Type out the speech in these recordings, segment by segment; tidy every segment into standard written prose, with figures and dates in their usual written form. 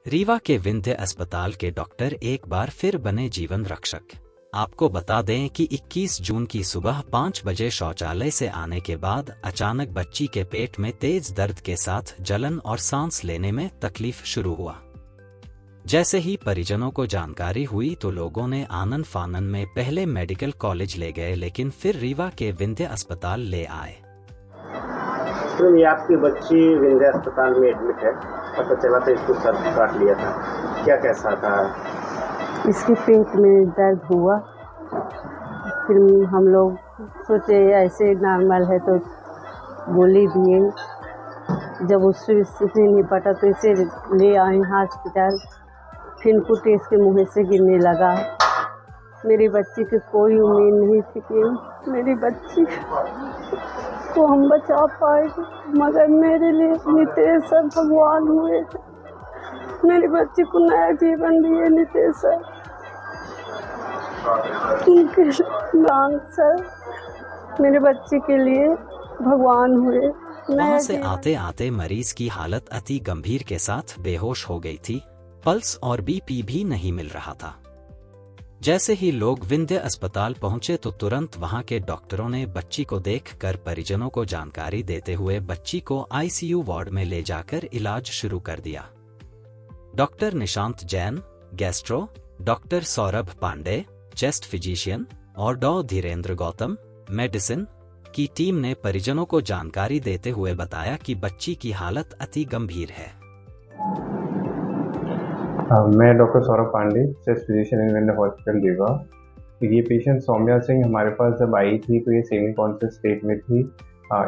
रीवा के विंध्य अस्पताल के डॉक्टर एक बार फिर बने जीवन रक्षक। आपको बता दें कि 21 जून की सुबह 5 बजे शौचालय से आने के बाद अचानक बच्ची के पेट में तेज दर्द के साथ जलन और सांस लेने में तकलीफ शुरू हुआ। जैसे ही परिजनों को जानकारी हुई तो लोगों ने आनन फानन में पहले मेडिकल कॉलेज ले गए, लेकिन फिर रीवा के विंध्य अस्पताल ले आए। तो ये आपकी बच्ची विंध्य अस्पताल में एडमिट है, पता चला तो इसको सर काट लिया था, क्या कैसा था? इसके पेट में दर्द हुआ। फिर हम लोग सोचे ऐसे नॉर्मल है तो गोली दिए। जब उससे स्थिति नहीं पटा तो इसे ले आए हॉस्पिटल। फिर कुछ इसके मुँह से गिरने लगा। मेरी बच्ची की कोई उम्मीद नहीं थी कि मेरी बच्ची को हम बचा पाएंगे, मगर मेरे लिए नितेश सर भगवान हुए। मेरी बच्ची को नया जीवन दिए नितेश सर, उनके दान सर मेरे बच्चे के लिए भगवान हुए। वहाँ से आते आते मरीज की हालत अति गंभीर के साथ बेहोश हो गई थी। पल्स और बीपी भी नहीं मिल रहा था। जैसे ही लोग विंध्य अस्पताल पहुंचे तो तुरंत वहां के डॉक्टरों ने बच्ची को देखकर परिजनों को जानकारी देते हुए बच्ची को आईसीयू वार्ड में ले जाकर इलाज शुरू कर दिया। Doctor Nishant Jain, gastro, doctor Saurabh Pandey, chest physician और डॉ धीरेन्द्र गौतम, मेडिसिन की टीम ने परिजनों को जानकारी देते हुए बताया कि बच्ची की हालत अति गंभीर है। मैं doctor Saurabh Pandey, chest physician in Vindhya hospital Rewa. ये पेशेंट सौम्या सिंह हमारे पास जब आई थी तो ये सेमी कॉन्शियस स्टेट में थी।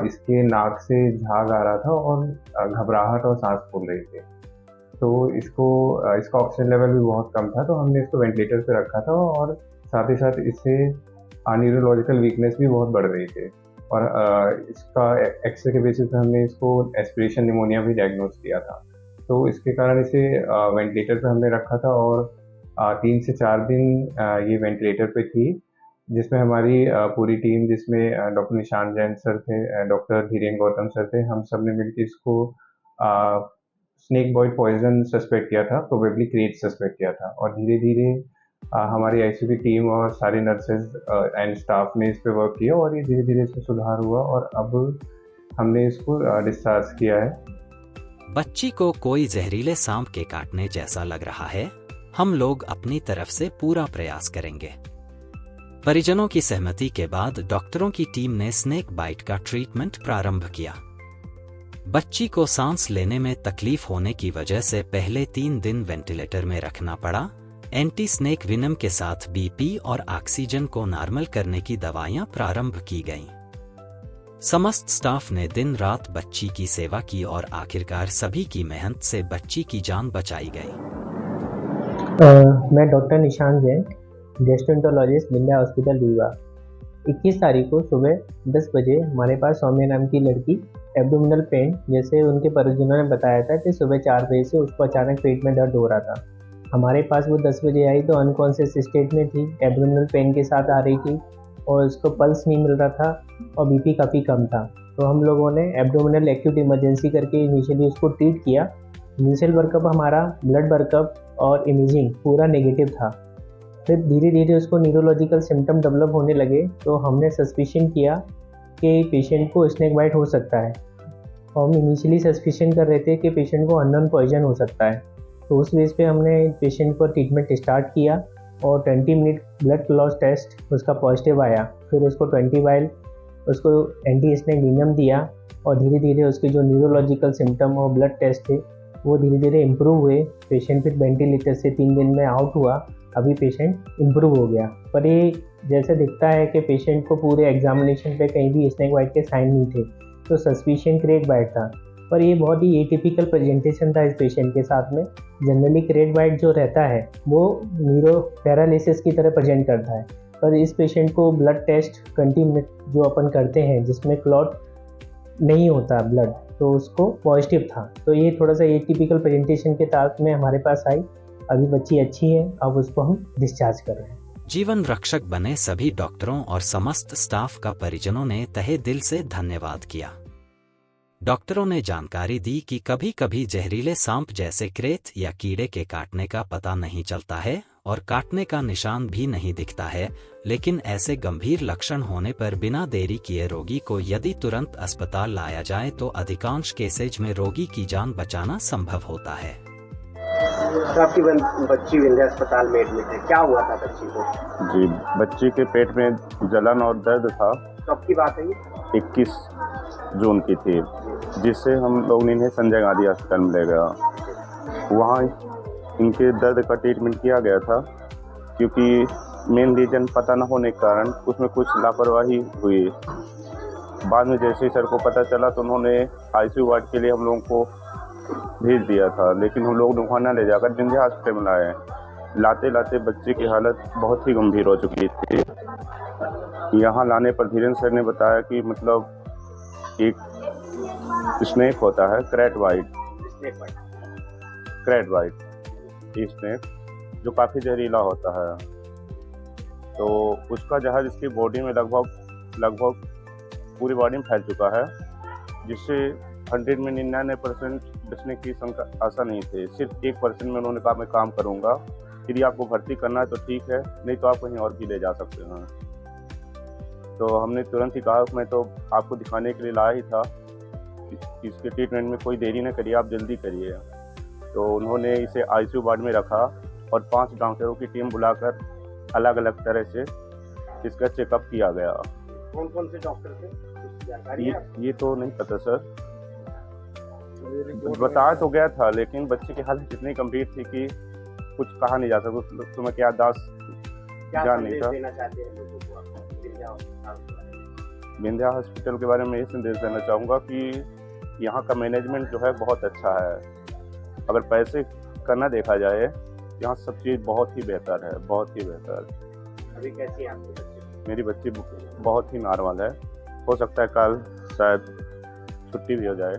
इसके नाक से झाग आ रहा था और घबराहट और सांस फूल रही थी। तो इसका ऑक्सीजन लेवल भी बहुत कम था, तो हमने इसको वेंटिलेटर पे रखा था और साथ ही साथ इससे न्यूरोलॉजिकल वीकनेस भी बहुत बढ़ रही थी। और इसका एक्सरे के बेसिस पे हमने इसको एस्पिरेशन निमोनिया भी डायग्नोज किया था। तो इसके कारण इसे वेंटिलेटर पे हमने रखा था और 3 से 4 दिन ये वेंटिलेटर पे थी, जिसमें हमारी पूरी टीम, जिसमें डॉक्टर निशांत जैन सर थे, डॉक्टर धीरेन्द्र गौतम सर थे, हम सब ने मिलकर इसको स्नेक बॉइट पॉइजन सस्पेक्ट किया था, प्रोबेबली क्रेट सस्पेक्ट किया था। और धीरे धीरे हमारी आईसीयू की टीम और सारे नर्सेज एंड स्टाफ ने इस पर वर्क किया और ये धीरे धीरे इसमें सुधार हुआ और अब हमने इसको डिस्चार्ज किया है। बच्ची को कोई जहरीले सांप के काटने जैसा लग रहा है। हम लोग अपनी तरफ से पूरा प्रयास करेंगे। परिजनों की सहमति के बाद डॉक्टरों की टीम ने स्नेक बाइट का ट्रीटमेंट प्रारंभ किया। बच्ची को सांस लेने में तकलीफ होने की वजह से पहले 3 दिन वेंटिलेटर में रखना पड़ा। एंटी स्नेक विनम के साथ बीपी और ऑक्सीजन को नॉर्मल करने की दवाइयां प्रारंभ की गईं। समस्त स्टाफ ने दिन रात बच्ची की सेवा की और आखिरकार सभी की मेहनत से बच्ची की जान बचाई गई। मैं doctor Nishant Jain, gastroenterologist, Vindhya hospital Rewa. 21 तारीख को सुबह 10 बजे हमारे पास सौम्या नाम की लड़की एब्डोमिनल पेन, जैसे उनके परिजनों ने बताया था कि सुबह 4 बजे से उसको अचानक पेट में दर्द हो रहा था। हमारे पास वो 10 बजे आई तो अनकॉन्शियस स्टेट में थी, एब्डोमिनल पेन के साथ आ रही थी और उसको पल्स नहीं मिल रहा था और बीपी काफ़ी कम था। तो हम लोगों ने एब्डोमिनल एक्यूट इमरजेंसी करके इनिशियली उसको ट्रीट किया। इनिशियल वर्कअप हमारा ब्लड वर्कअप और इमेजिंग पूरा नेगेटिव था। फिर धीरे धीरे उसको न्यूरोलॉजिकल सिम्टम डेवलप होने लगे तो हमने सस्पिशन किया कि पेशेंट को स्नेक बाइट हो सकता है। और हम इनिशियली सस्पिशन कर रहे थे कि पेशेंट को अननोन पॉइजन हो सकता है। तो उस बेस पे हमने पेशेंट को ट्रीटमेंट स्टार्ट किया और 20 मिनट ब्लड लॉस टेस्ट उसका पॉजिटिव आया। फिर उसको 20 वाइल उसको एंटी स्नेक विनम दिया और धीरे धीरे उसके जो न्यूरोलॉजिकल सिम्टम और ब्लड टेस्ट थे वो धीरे धीरे इम्प्रूव हुए। पेशेंट फिर वेंटिलेटर से 3 दिन में आउट हुआ। अभी पेशेंट इम्प्रूव हो गया। पर ये जैसे दिखता है कि पेशेंट को पूरे एग्जामिनेशन पे कहीं भी स्नेक बाइट के साइन नहीं थे, तो सस्पिशन क्रेट बाइट था। पर ये बहुत ही एटिपिकल प्रेजेंटेशन था इस पेशेंट के साथ में। जनरली क्रेट बाइट जो रहता है वो न्यूरो पैरालिसिस की तरह प्रेजेंट करता है, पर इस पेशेंट को ब्लड टेस्ट 20 मिनट जो अपन करते हैं जिसमें क्लॉट नहीं होता ब्लड, तो उसको पॉजिटिव था। तो ये थोड़ा सा एटिपिकल प्रेजेंटेशन के साथ में हमारे पास आई। अभी बच्ची अच्छी है, अब उसको हम डिस्चार्ज कर रहे हैं। जीवन रक्षक बने सभी डॉक्टरों और समस्त स्टाफ का परिजनों ने तहे दिल से धन्यवाद किया। डॉक्टरों ने जानकारी दी कि कभी कभी जहरीले सांप जैसे क्रेत या कीड़े के काटने का पता नहीं चलता है और काटने का निशान भी नहीं दिखता है, लेकिन ऐसे गंभीर लक्षण होने पर बिना देरी किए रोगी को यदि तुरंत अस्पताल लाया जाए तो अधिकांश केसेज में रोगी की जान बचाना संभव होता है। तो आपकी बच्ची विंध्या अस्पताल में एडमिट है, क्या हुआ था बच्ची को? जी, बच्ची के पेट में जलन और दर्द था। कब की बात है ये? 21 जून की थी, जिससे हम लोग इन्हें संजय गांधी अस्पताल में ले गया। वहाँ इनके दर्द का ट्रीटमेंट किया गया था, क्योंकि मेन रीजन पता न होने के कारण उसमें कुछ लापरवाही हुई। बाद में जैसे ही सर को पता चला तो उन्होंने आईसीयू वार्ड के लिए हम लोगों को भेज दिया था, लेकिन हम लोग वहाँ न ले जाकर विंध्या हॉस्पिटल में लाए। लाते लाते बच्चे की हालत बहुत ही गंभीर हो चुकी थी। यहाँ लाने पर धीरेन्द्र सर ने बताया कि मतलब एक स्नेक होता है, क्रेट वाइट स्नेक, जो काफ़ी जहरीला होता है। तो उसका जहर इसकी बॉडी में लगभग पूरी बॉडी में फैल चुका है, जिससे 100 में 99% बचने की आशा नहीं थी। सिर्फ 1% में उन्होंने कहा मैं काम करूँगा, यदि आपको भर्ती करना है तो ठीक है, नहीं तो आप कहीं और भी ले जा सकते हैं। तो हमने तुरंत ही कहा मैं तो आपको दिखाने के लिए लाया ही था, इसके ट्रीटमेंट में कोई देरी न करिए, आप जल्दी करिए। तो उन्होंने इसे आईसीयू वार्ड में रखा और 5 डॉक्टरों की टीम बुलाकर अलग अलग तरह से इसका चेकअप किया गया। कौन कौन से डॉक्टर थे, कुछ जानकारी है? ये तो नहीं पता सर, बताया तो गया था, लेकिन बच्चे की हालत इतनी गंभीर थी कि कुछ कहा नहीं जा सकता। तो मैं क्या जान नहीं था। विंध्या हॉस्पिटल के बारे में ये संदेश देना चाहूँगा कि यहाँ का मैनेजमेंट जो है बहुत अच्छा है। अगर पैसे का न देखा जाए, यहाँ सब चीज़ बहुत ही बेहतर है, बहुत ही बेहतर। अभी कैसी है आपकी बच्ची? मेरी बच्ची बहुत ही नॉर्मल है, हो सकता है कल शायद छुट्टी भी हो जाए।